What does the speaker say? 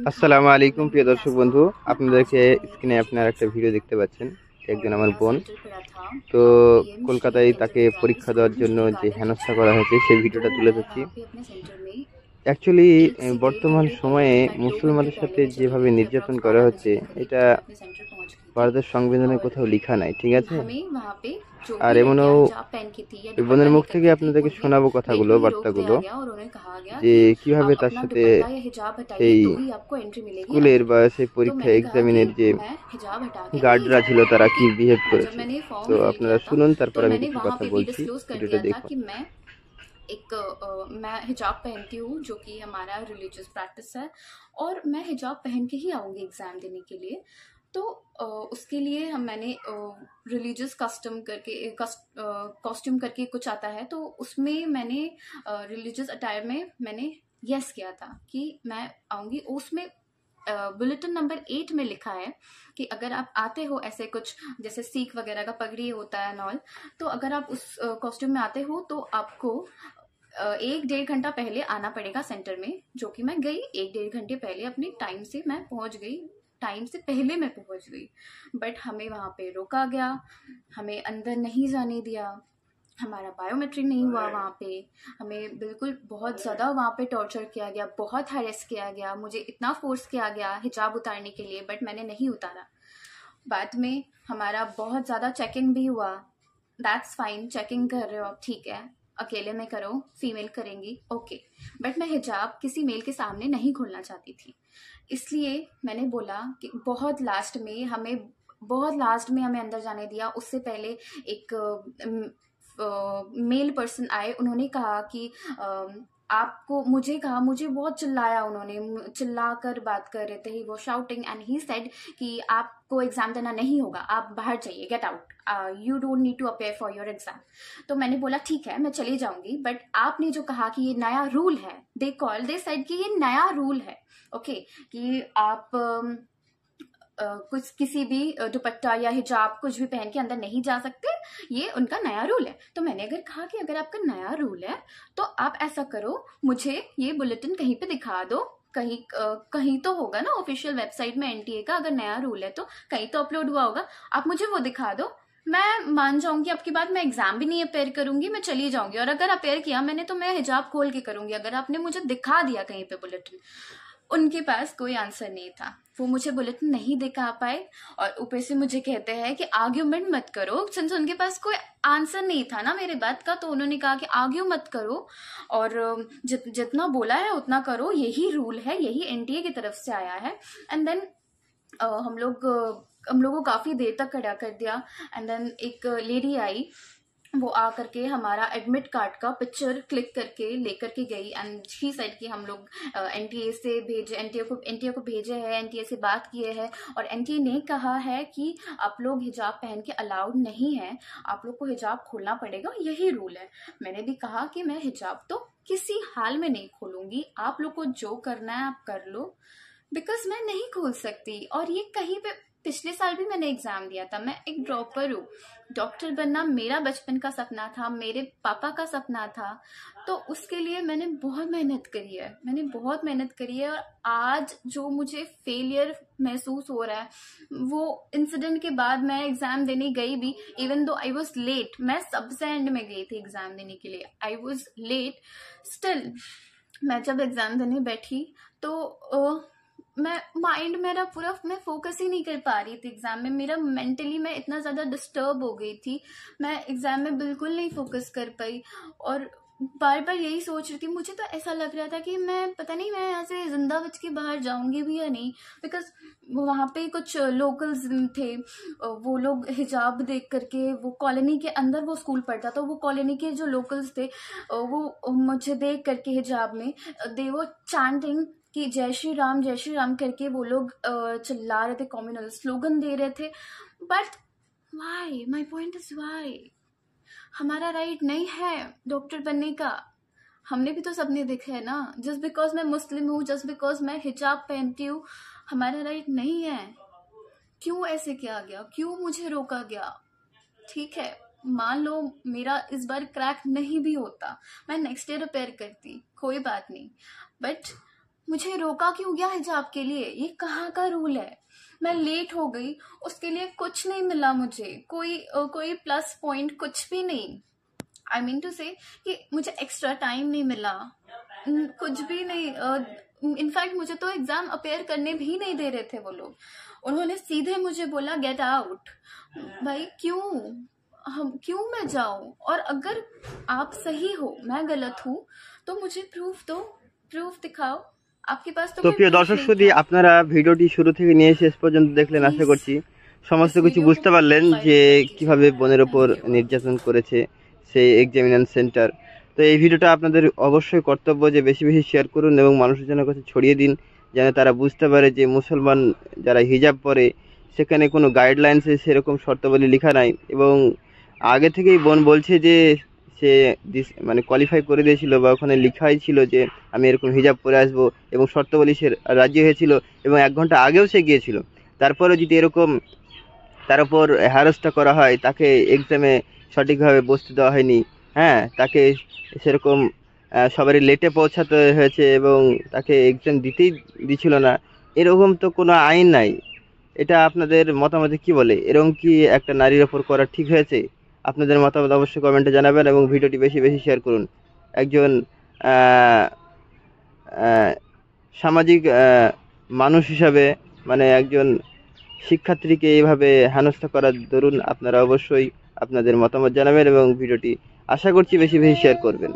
আসসালামু আলাইকুম প্রিয় দর্শক বন্ধু, আপনাদেরকে স্ক্রিনে আপনার একটা ভিডিও দেখতে পাচ্ছেন। একজন আমার বোন, তো কলকাতায় তাকে পরীক্ষা দেওয়ার জন্য যে হেনস্থা করা হয়েছে সেই ভিডিওটা তুলে ধরছি। অ্যাকচুয়ালি বর্তমান সময়ে মুসলমানদের সাথে যেভাবে নির্যাতন করা হচ্ছে, এটা ভারতের সংবিধানে কোথাও লেখা নাই, ঠিক আছে? আর এমনও ওই বোনের মুখ থেকে আপনাদেরকে শোনাবো কথাগুলো, বার্তাগুলো, যে কিভাবে তার সাথে সেই স্কুলের বা সেই পরীক্ষা এক্সামিনের যে গার্ডরা ছিল তারা কি বিহেভ করেছে। তো আপনারা শুনুন, তারপর আমি কিছু কথা বলছি, ভিডিওটা দেখুন। मैं हिजाब पहनती हूँ जो कि हमारा रिलीजियस प्रैक्टिस है और मैं हिजाब पहन के ही आऊँगी एग्ज़ाम देने के लिए। तो उसके लिए मैंने रिलीजियस कॉस्ट्यूम करके कुछ आता है, तो उसमें मैंने रिलीजियस अटायर में मैंने यस किया था कि मैं आऊँगी। उसमें बुलेटिन नंबर 8 में लिखा है कि अगर आप आते हो ऐसे कुछ जैसे सीख वगैरह का पगड़ी होता है नॉल, तो अगर आप उस कॉस्ट्यूम में आते हो तो आपको 1-1.5 घंटा पहले आना पड़ेगा सेंटर में, जो कि मैं गई 1-1.5 घंटे पहले, अपने टाइम से मैं पहुंच गई, टाइम से पहले मैं पहुंच गई। बट हमें वहाँ पे रोका गया, हमें अंदर नहीं जाने दिया, हमारा बायोमेट्रिक नहीं हुआ वहाँ पे, हमें बिल्कुल बहुत ज़्यादा वहाँ पे टॉर्चर किया गया, बहुत हैरेस किया गया, मुझे इतना फोर्स किया गया हिजाब उतारने के लिए, बट मैंने नहीं उतारा। बाद में हमारा बहुत ज़्यादा चेकिंग भी हुआ। दैट्स फाइन, चेकिंग कर रहे हो आप, ठीक है, अकेले में करो, फीमेल करेंगी, ओके। बट मैं हिजाब किसी मेल के सामने नहीं खोलना चाहती थी, इसलिए मैंने बोला कि बहुत लास्ट में हमें अंदर जाने दिया। उससे पहले एक मेल पर्सन आए, उन्होंने कहा कि मुझे बहुत चिल्लाया, उन्होंने चिल्ला कर बात कर रहे थे, वो शाउटिंग एंड ही सेड कि आपको एग्जाम देना नहीं होगा, आप बाहर जाइए, get out, you don't need to appear for your exam. तो मैंने बोला ठीक है, मैं चली जाऊंगी, बट आपने जो कहा कि ये नया रूल है, दे सेड कि ये नया रूल है, ओके, कि आप कुछ किसी भी दुपट्टा या हिजाब कुछ भी पहन के अंदर नहीं जा सकते, ये उनका नया रूल है। तो मैंने अगर कहा कि अगर आपका नया रूल है तो आप ऐसा करो, मुझे ये बुलेटिन कहीं पे दिखा दो, कहीं तो होगा ना ऑफिशियल वेबसाइट में एनटीए का, अगर नया रूल है तो कहीं तो अपलोड हुआ होगा, आप मुझे वो दिखा दो, मैं मान जाऊंगी आपकी बात, मैं एग्जाम भी नहीं अपेयर करूंगी, मैं चली जाऊंगी, और अगर अपेयर किया मैंने तो मैं हिजाब खोल के करूंगी, अगर आपने मुझे दिखा दिया कहीं पे बुलेटिन। उनके पास कोई आंसर नहीं था, वो मुझे बुलेटिन नहीं दिखा पाए, और ऊपर से मुझे कहते हैं कि आर्ग्यूमेंट मत करो, सिंस उनके पास कोई आंसर नहीं था ना मेरे बात का, तो उन्होंने कहा कि आर्ग्यू मत करो, और जितना बोला है उतना करो, यही रूल है, यही एनटीए की तरफ से आया है। एंड देन हम लोगों को काफ़ी देर तक खड़ा कर दिया। एंड देन एक लेडी आई, वो आ करके हमारा एडमिट कार्ड का पिक्चर क्लिक करके लेकर के गई, एंड शी सेड कि हम लोग एनटीए को भेजे हैं, एनटीए से बात किए हैं, और एनटीए ने कहा है कि आप लोग हिजाब पहन के अलाउड नहीं है, आप लोग को हिजाब खोलना पड़ेगा, यही रूल है। मैंने भी कहा कि मैं हिजाब तो किसी हाल में नहीं खोलूंगी, आप लोग को जो करना है आप कर लो, बिकॉज मैं नहीं खोल सकती। और ये कहीं पे, पिछले साल भी मैंने एग्जाम दिया था, मैं एक ड्रॉपर हूँ, डॉक्टर बनना मेरा बचपन का सपना था, मेरे पापा का सपना था, तो उसके लिए मैंने बहुत मेहनत करी है, और आज जो मुझे फेलियर महसूस हो रहा है, वो इंसिडेंट के बाद मैं एग्जाम देने गई भी, even though I was late, मैं सबसे एंड में गई थी एग्जाम देने के लिए, आई वॉज लेट, स्टिल मैं जब एग्जाम देने बैठी तो मेरा पूरा, मैं फोकस ही नहीं कर पा रही थी एग्जाम में, मेरा मेंटली मैं इतना ज़्यादा डिस्टर्ब हो गई थी, मैं एग्जाम में बिल्कुल नहीं फोकस कर पाई, और बार बार यही सोच रही थी, मुझे तो ऐसा लग रहा था कि मैं पता नहीं मैं यहाँ से जिंदा बच के बाहर जाऊंगी भी या नहीं, बिकॉज वहाँ पे कुछ लोकल्स थे, वो लोग हिजाब देख करके, वो कॉलोनी के अंदर वो स्कूल पढ़ता, तो वो कॉलोनी के जो लोकल्स थे वो मुझे देख करके हिजाब में, दे वो चैंटिंग कि जय श्री राम करके वो लोग चिल्ला रहे थे, कम्युनल स्लोगन दे रहे थे। But why, my point is why, हमारा राइट नहीं है डॉक्टर बनने का, हमने भी तो सपने देखे है ना, जस्ट बिकॉज मैं मुस्लिम हूँ, जस्ट बिकॉज मैं हिजाब पहनती हूँ, हमारा राइट नहीं है। क्यों ऐसे किया गया, क्यों मुझे रोका गया? ठीक है, मान लो मेरा इस बार क्रैक नहीं भी होता, मैं नेक्स्ट ईयर रिपेयर करती, कोई बात नहीं, बट मुझे रोका क्यों गया हिजाब के लिए? ये कहाँ का रूल है? मैं लेट हो गई, उसके लिए कुछ नहीं मिला मुझे, कोई प्लस पॉइंट कुछ भी नहीं। आई मीन टू से कि मुझे एक्स्ट्रा टाइम नहीं मिला, कुछ भी नहीं। इनफैक्ट मुझे तो एग्जाम अपेयर करने भी नहीं दे रहे थे वो लोग। उन्होंने सीधे मुझे बोला गेट आउट। भाई क्यों मैं जाऊं? और अगर आप सही हो, मैं गलत हूँ, तो मुझे प्रूफ दो, प्रूफ दिखाओ। आपके पास तो তো कोई প্রিয় proof দর্শক नहीं শ্রোতা, था। আপনারা ভিডিওটি শুরু থেকে নিয়ে শেষ পর্যন্ত দেখলেন, আশা Please, করছি সমস্ত इस কিছু वीडियो বুঝতে को পারলেন वायरल যে कर কিভাবে दीजिए। বোনের ওপর Thank you. নির্যাতন করেছে সেই এক্সামিনেশন সেন্টার। তো এই ভিডিওটা আপনাদের অবশ্যই কর্তব্য যে বেশি বেশি শেয়ার করুন এবং মানুষজনের কাছে ছড়িয়ে দিন, যেন তারা বুঝতে পারে যে মুসলমান যারা হিজাব পরে সেখানে কোনো গাইডলাইন্সে সেরকম শর্তাবলী লেখা নাই। এবং আগে থেকেই বোন বলছে যে সে মানে কোয়ালিফাই করে দিয়েছিল বা ওখানে লেখাই ছিল যে আমি এরকম হিজাব পরে আসবো, এবং শর্তাবলী সে রাজি হয়েছিল এবং 1 ঘন্টা আগেও সে গিয়েছিল। তারপরেও যদি এরকম তার উপর হ্যারাসটা করা হয়, তাকে এক্সামে সঠিকভাবে বসতে দেওয়া হয়নি, হ্যাঁ, তাকে সেরকম সবারই লেটে পৌঁছাতে হয়েছে এবং তাকে এক্সাম দিতেই দিছিল না, এরকম তো কোনো আইন নাই। এটা আপনাদের মতামতে কি বলে? এরকম কি একটা নারীর ওপর করা ঠিক হয়েছে? আপনাদের মতামত অবশ্যই কমেন্টে জানাবেন এবং ভিডিওটি বেশি বেশি শেয়ার করুন। একজন আহ, আহ, সামাজিক মানুষ হিসাবে, মানে একজন শিক্ষার্থীকে এইভাবে হেনস্থা করার দরুন আপনারা অবশ্যই আপনাদের মতামত জানাবেন এবং ভিডিওটি আশা করছি বেশি বেশি শেয়ার করবেন।